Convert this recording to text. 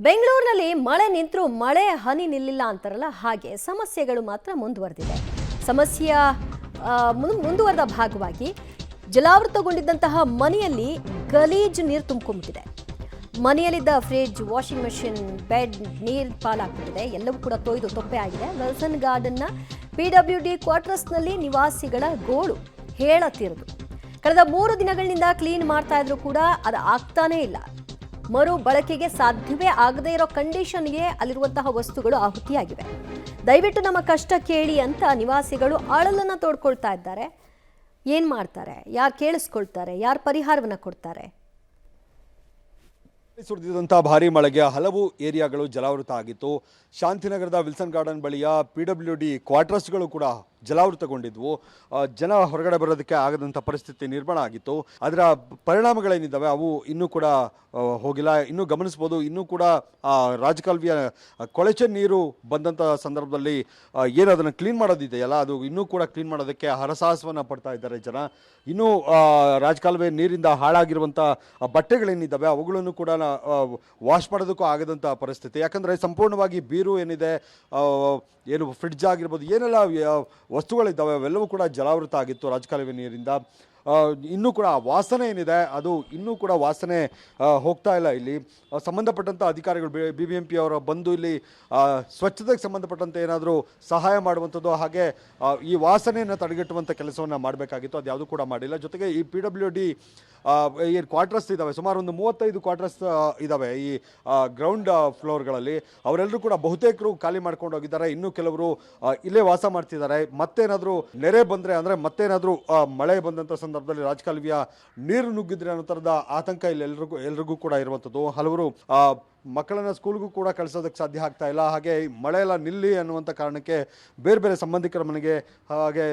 ಬೆಂಗಳೂರಿನಲ್ಲಿ ಮಳೆ ನಿಂತರೂ ಮಳೆ ಹನಿ ನಿಲ್ಲಿಲ್ಲ ಅಂತಾರಲ್ಲ ಹಾಗೆ ಸಮಸ್ಯೆಗಳು ಮಾತ್ರ ಮುಂದುವರೆದಿದೆ. ಸಮಸ್ಯೆಯ ಮುಂದುವರೆದ ಭಾಗವಾಗಿ ಜಲಾವೃತಗೊಂಡಿದ್ದಂತಹ ಮನೆಯಲ್ಲಿ ಗಲೀಜು ನೀರು ತುಂಬಿಕೊಂಡಿದೆ. ಮನೆಯಲ್ಲಿದ್ದ ಫ್ರಿಡ್ಜ್, ವಾಷಿಂಗ್ ಮೆಷಿನ್, ಬೆಡ್ ನೀರು ಪಾಲಾಗ್ತಿದೆ. ಎಲ್ಲವೂ ಕೂಡ ತೊಯ್ದು ತೊಪ್ಪೆ ಆಗಿದೆ. ವಿಲ್ಸನ್ ಗಾರ್ಡನ್ನ PWD ಕ್ವಾರ್ಟರ್ಸ್ನಲ್ಲಿ ನಿವಾಸಿಗಳ ಗೋಳು ಹೇಳತೀರದು. ಕಳೆದ 3 ದಿನಗಳಿಂದ ಕ್ಲೀನ್ ಮಾಡ್ತಾ ಇದ್ರು ಕೂಡ ಅದು ಆಗ್ತಾನೇ ಇಲ್ಲ. ಮರು ಬಳಕೆಗೆ ಸಾಧ್ಯವೇ ಆಗದೇ ಇರೋ ಕಂಡೀಷನ್ಗೆ ಅಲ್ಲಿರುವಂತಹ ವಸ್ತುಗಳು ಆಹುತಿಯಾಗಿವೆ. ದಯವಿಟ್ಟು ನಮ್ಮ ಕಷ್ಟ ಕೇಳಿ ಅಂತ ನಿವಾಸಿಗಳು ಅಳಲನ್ನ ತೋಡ್ಕೊಳ್ತಾ ಇದ್ದಾರೆ. ಏನ್ ಮಾಡ್ತಾರೆ, ಯಾರು ಕೇಳಿಸ್ಕೊಳ್ತಾರೆ, ಯಾರು ಪರಿಹಾರವನ್ನ ಕೊಡ್ತಾರೆ? ಸುರಿದಿದ್ದಂಥ ಭಾರಿ ಮಳೆಗೆ ಹಲವು ಏರಿಯಾಗಳು ಜಲಾವೃತ ಆಗಿತ್ತು. ಶಾಂತಿನಗರದ ವಿಲ್ಸನ್ ಗಾರ್ಡನ್ ಬಳಿಯ PWD ಕ್ವಾರ್ಟರ್ಸ್ಗಳು ಕೂಡ ಜಲಾವೃತಗೊಂಡಿದ್ವು. ಜನ ಹೊರಗಡೆ ಬರೋದಕ್ಕೆ ಆಗದಂಥ ಪರಿಸ್ಥಿತಿ ನಿರ್ಮಾಣ ಆಗಿತ್ತು. ಅದರ ಪರಿಣಾಮಗಳೇನಿದ್ದಾವೆ ಅವು ಇನ್ನೂ ಕೂಡ ಹೋಗಿಲ್ಲ. ಇನ್ನೂ ಗಮನಿಸ್ಬೋದು. ಇನ್ನೂ ಕೂಡ ರಾಜಕಾಲುವೆಯ ಕೊಳಚೆ ನೀರು ಬಂದಂಥ ಸಂದರ್ಭದಲ್ಲಿ ಏನು ಅದನ್ನು ಕ್ಲೀನ್ ಮಾಡೋದಿದೆಯಲ್ಲ, ಅದು ಇನ್ನೂ ಕೂಡ ಕ್ಲೀನ್ ಮಾಡೋದಕ್ಕೆ ಹರಸಾಹಸವನ್ನು ಪಡ್ತಾ ಇದ್ದಾರೆ ಜನ. ಇನ್ನೂ ರಾಜಕಾಲುವೆ ನೀರಿಂದ ಹಾಳಾಗಿರುವಂಥ ಬಟ್ಟೆಗಳೇನಿದ್ದಾವೆ ಅವುಗಳನ್ನು ಕೂಡ ವಾಶ್ ಮಾಡೋದಕ್ಕೂ ಆಗದಂಥ ಪರಿಸ್ಥಿತಿ. ಯಾಕಂದರೆ ಸಂಪೂರ್ಣವಾಗಿ ಬೀರು ಏನಿದೆ, ಏನು ಫ್ರಿಡ್ಜ್ ಆಗಿರ್ಬೋದು, ಏನೆಲ್ಲ ವಸ್ತುಗಳಿದ್ದಾವೆ ಅವೆಲ್ಲವೂ ಕೂಡ ಜಲಾವೃತ ಆಗಿತ್ತು ರಾಜಕಾಲುವೆ ನೀರಿಂದ. ಇನ್ನೂ ಕೂಡ ವಾಸನೆ ಏನಿದೆ ಅದು ಇನ್ನೂ ಕೂಡ ವಾಸನೆ ಹೋಗ್ತಾ ಇಲ್ಲ. ಇಲ್ಲಿ ಸಂಬಂಧಪಟ್ಟಂಥ ಅಧಿಕಾರಿಗಳು BBMP ಅವರು ಬಂದು ಇಲ್ಲಿ ಸ್ವಚ್ಛತೆಗೆ ಸಂಬಂಧಪಟ್ಟಂತೆ ಏನಾದರೂ ಸಹಾಯ ಮಾಡುವಂಥದ್ದು, ಹಾಗೆ ಈ ವಾಸನೆಯನ್ನು ತಡೆಗಟ್ಟುವಂಥ ಕೆಲಸವನ್ನು ಮಾಡಬೇಕಾಗಿತ್ತು. ಅದು ಯಾವುದೂ ಕೂಡ ಮಾಡಿಲ್ಲ. ಜೊತೆಗೆ ಈ PWD ಏನು ಕ್ವಾರ್ಟರ್ಸ್ ಇದ್ದಾವೆ, ಸುಮಾರು ಒಂದು 35 ಕ್ವಾರ್ಟರ್ಸ್ ಇದ್ದಾವೆ ಈ ಗ್ರೌಂಡ್ ಫ್ಲೋರ್ಗಳಲ್ಲಿ. ಅವರೆಲ್ಲರೂ ಕೂಡ ಬಹುತೇಕರು ಖಾಲಿ ಮಾಡ್ಕೊಂಡು ಹೋಗಿದ್ದಾರೆ. ಇನ್ನೂ ಕೆಲವರು ಇಲ್ಲೇ ವಾಸ ಮಾಡ್ತಿದ್ದಾರೆ. ಮತ್ತೇನಾದರೂ ನೆರೆ ಬಂದರೆ, ಅಂದರೆ ಮತ್ತೇನಾದರೂ ಮಳೆ ಬಂದಂಥ ಸಂದರ್ಭದಲ್ಲಿ ರಾಜಕಾಲುವೆಯ ನೀರು ನುಗ್ಗಿದ್ರೆ ಅನ್ನೋ ಥರದ ಆತಂಕ ಇಲ್ಲಿ ಎಲ್ರಿಗೂ ಕೂಡ ಇರುವಂಥದ್ದು. ಹಲವರು ಮಕ್ಕಳನ್ನ ಸ್ಕೂಲ್ಗೂ ಕೂಡ ಕಳಿಸೋದಕ್ಕೆ ಸಾಧ್ಯ ಆಗ್ತಾ ಇಲ್ಲ. ಹಾಗೆ ಮಳೆ ಎಲ್ಲ ನಿಲ್ಲಿ ಅನ್ನುವಂಥ ಕಾರಣಕ್ಕೆ ಬೇರೆ ಬೇರೆ ಸಂಬಂಧಿಕರ ಮನೆಗೆ, ಹಾಗೆ